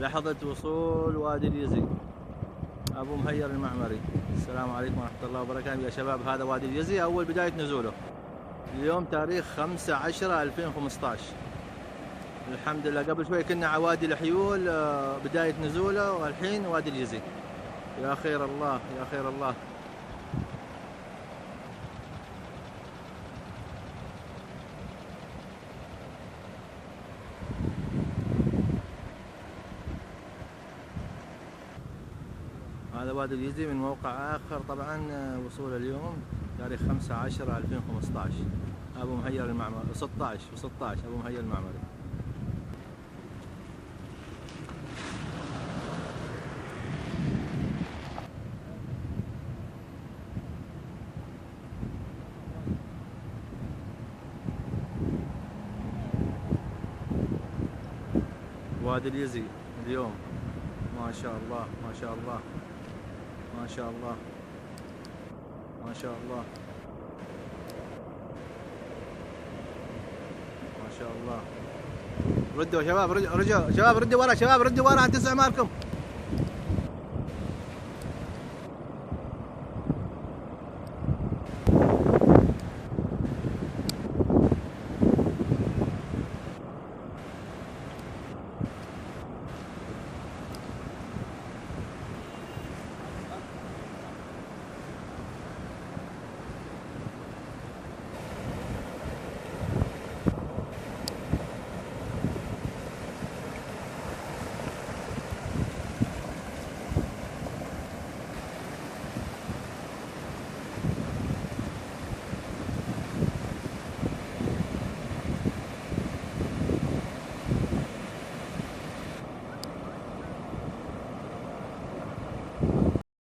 لحظة وصول وادي اليزي أبو مهير المعمري. السلام عليكم ورحمة الله وبركاته يا شباب. هذا وادي اليزي أول بداية نزوله اليوم تاريخ 5/10/2015. الحمد لله قبل شوي كنا على وادي الحيول بداية نزوله، والحين وادي اليزي. يا خير الله يا خير الله. هذا وادي اليزي من موقع آخر طبعا. وصول اليوم تاريخ 5/10/2015. أبو مهير المعمري 16 أبو مهير المعمري. وادي اليزي اليوم ما شاء الله ما شاء الله ما شاء الله ما شاء الله ما شاء الله. ردوا شباب، رجعوا شباب، ردوا ورا شباب، ردوا ورا عن تسع مالكم.